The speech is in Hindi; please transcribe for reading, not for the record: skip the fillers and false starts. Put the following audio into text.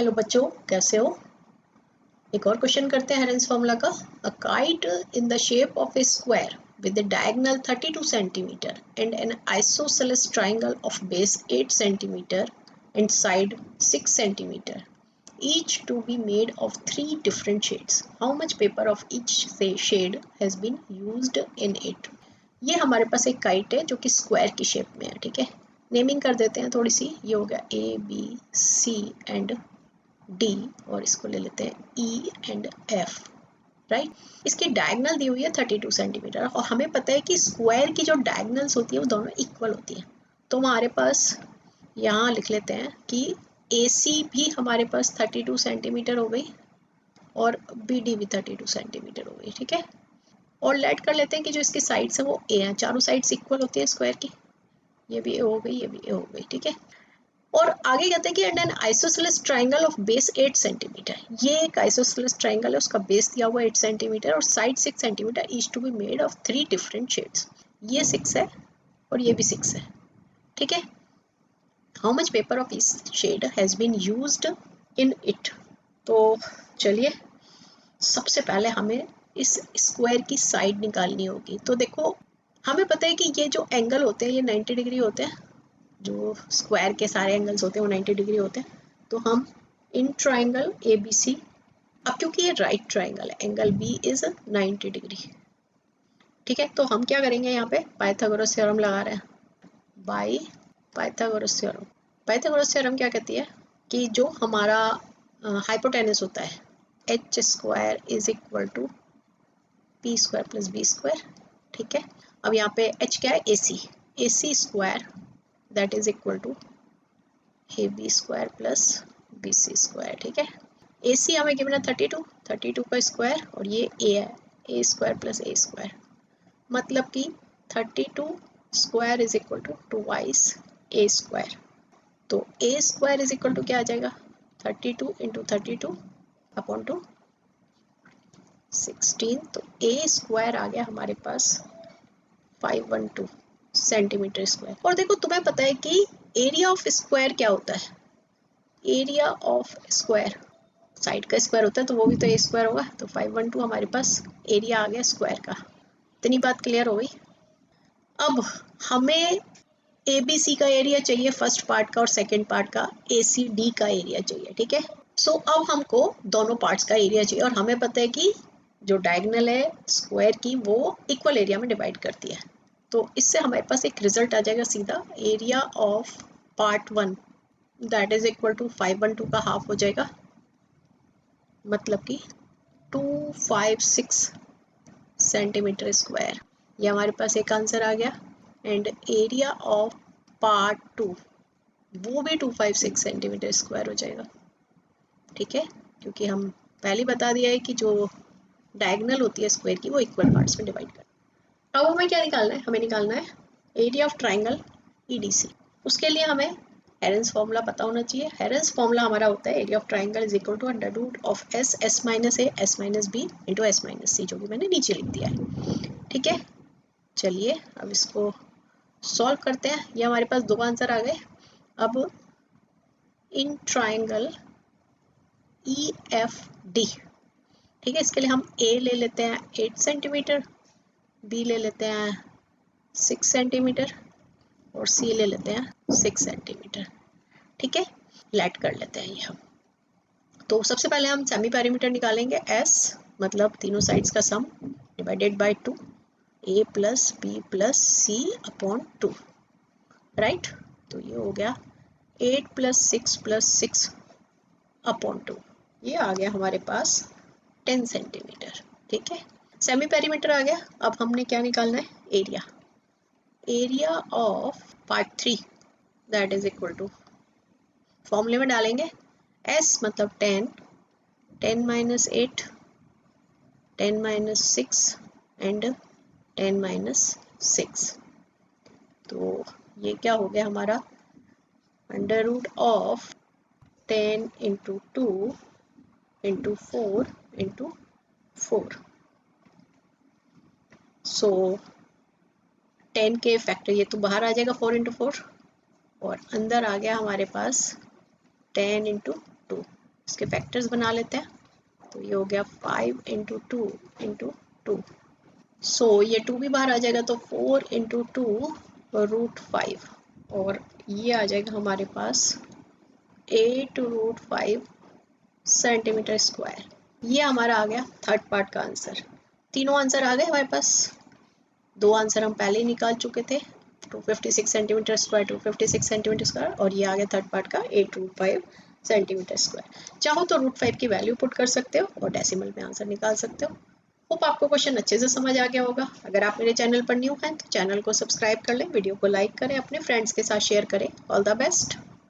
हेलो बच्चों, कैसे हो? एक और क्वेश्चन करते हैं हेरेंस फॉर्मूला का। A kite in the shape of A square with a diagonal 32 centimeter and an isosceles triangle of base 8 centimeter and side 6 centimeter, each to be made of 3 different shades. How much paper of each shade has been used in it? ये हमारे पास एक काइट है जो कि स्क्वायर की शेप में है। ठीक है, नेमिंग कर देते हैं थोड़ी सी। ये हो गया A B C and D, और इसको ले लेते हैं ई एंड एफ। राइट, इसकी डायगनल दी हुई है 32 सेंटीमीटर, और हमें पता है कि स्क्वायर की जो डायगनल्स होती है वो दोनों इक्वल होती हैं। तो हमारे पास यहाँ लिख लेते हैं कि ए सी भी हमारे पास 32 सेंटीमीटर हो गई और बी डी भी 32 सेंटीमीटर हो गई। ठीक है, और लेट कर लेते हैं कि जो इसकी साइड्स हैं वो ए हैं, चारों साइड्स इक्वल होती है स्क्वायर की। ये भी ए हो गई, ये भी ए हो गई। ठीक है, और आगे कहते हैं कि and N isosceles triangle of base 8 centimetre. ये एक आइसोसेलेस ट्राइंगल है, उसका बेस दिया हुआ 8 सेंटीमीटर और side 6 centimetres, each to be made of 3 different shades. ये 6 है और ये भी 6 है। ठीक है, how much paper of each shade has been used in it. तो चलिए, सबसे पहले हमें इस स्क्वायर की साइड निकालनी होगी। तो देखो, हमें पता है कि ये जो एंगल होते हैं ये 90 डिग्री होते हैं। जो स्क्वायर के सारे एंगल्स होते हैं वो 90 डिग्री होते हैं। तो हम इन ट्राइंगल ए बी सी, अब क्योंकि ये राइट ट्राइंगल है, एंगल बी इज 90 डिग्री। ठीक है, तो हम क्या करेंगे, यहाँ पे पाइथागोरस थ्योरम लगा रहे हैं। By Pythagoras theorem. Pythagoras theorem क्या कहती है कि जो हमारा हाइपोटेनस होता है H square is equal to P square plus B square. ठीक है, अब यहाँ पे एच क्या है, A C square that is equal to A B square plus B C square. ठीक है, ए सी हमें गिवन है 32 का स्क्वायर, और ये ए है, A square plus A square, मतलब कि 32 square is equal to 2 A square. तो A square is equal to क्या आ जाएगा, 32 इंटू 32 अपॉन टू 16। तो ए स्क्वायर आ गया हमारे पास 512 सेंटीमीटर स्क्वायर। और देखो, तुम्हें पता है कि एरिया ऑफ स्क्वायर क्या होता है, एरिया ऑफ स्क्वायर साइड का स्क्वायर होता है, तो वो भी तो ए स्क्वायर होगा। तो 512 हमारे पास एरिया आ गया स्क्वायर का। इतनी बात क्लियर हो गई। अब हमें ए बी सी का एरिया चाहिए फर्स्ट पार्ट का, और सेकंड पार्ट का ए सी डी का एरिया चाहिए। ठीक है, सो अब हमको दोनों पार्ट्स का एरिया चाहिए, और हमें पता है कि जो डायगोनल है स्क्वायर की वो इक्वल एरिया में डिवाइड करती है। तो इससे हमारे पास एक रिजल्ट आ जाएगा सीधा, area of part 1 that is equal to 512 का हाफ हो जाएगा, मतलब कि 256 सेंटीमीटर स्क्वायर। ये हमारे पास एक आंसर आ गया। एंड एरिया ऑफ पार्ट 2 वो भी 256 सेंटीमीटर स्क्वायर हो जाएगा। ठीक है, क्योंकि हम पहले बता दिया है कि जो डायगोनल होती है स्क्वायर की वो इक्वल पार्ट्स में डिवाइड कर। अब हमें क्या निकालना है, हमें निकालना है एरिया ऑफ ट्राइंगल ईडीसी। उसके लिए हमें हेरेंस फॉर्मूला पता होना चाहिए। हेरेंस फॉर्मूला हमारा होता है area of triangle is equal to under root of S minus A S minus B into S minus C, जो कि मैंने नीचे लिख दिया है। ठीक है, चलिए अब इसको सॉल्व करते हैं। ये हमारे पास दो आंसर आ गए। अब in triangle E F D, ठीक है, इसके लिए हम ए ले लेते हैं 8 सेंटीमीटर, बी ले लेते हैं 6 सेंटीमीटर और सी ले लेते हैं 6 सेंटीमीटर। ठीक है, लेट कर लेते हैं ये हम। तो सबसे पहले हम सेमी पैरामीटर निकालेंगे, एस मतलब तीनों साइड्स का sum divided by 2, A plus B plus C upon 2। Right, तो ये हो गया 8 प्लस 6 अपॉन 2, ये आ गया हमारे पास 10 सेंटीमीटर। ठीक है, सेमी पेरीमीटर आ गया। अब हमने क्या निकालना है, area. Area of part 3 that is equal to, फॉर्मूले में डालेंगे एस मतलब 10, 10 माइनस 8, 10 माइनस 6 एंड 10 माइनस 6। तो ये क्या हो गया हमारा, under root of 10 into 2 into 4 into 4। So 10 के फैक्टर ये तो बाहर आ जाएगा 4 इंटू 4, और अंदर आ गया हमारे पास 10 इंटू 2। इसके फैक्टर्स बना लेते हैं। तो ये हो गया 5 इंटू 2 इंटू 2। सो ये 2 भी बाहर आ जाएगा, तो 4 इंटू 2 रूट 5, और ये आ जाएगा हमारे पास 8 रूट 5 सेंटीमीटर स्क्वायर। ये हमारा आ गया थर्ड पार्ट का आंसर। तीनों आंसर आ गए हमारे पास। दो आंसर हम पहले ही निकाल चुके थे, 256 सेंटीमीटर स्क्वायर, 256 सेंटीमीटर स्क्वायर, और ये आ गया थर्ड पार्ट का 8 रूट 5 सेंटीमीटर स्क्वायर। चाहो तो रूट 5 की वैल्यू पुट कर सकते हो और डेसिमल में आंसर निकाल सकते हो। होप आपको क्वेश्चन अच्छे से समझ आ गया होगा। अगर आप मेरे चैनल पर न्यू हैं तो चैनल को सब्सक्राइब कर लें, वीडियो को लाइक करें, अपने फ्रेंड्स के साथ शेयर करें। All the best.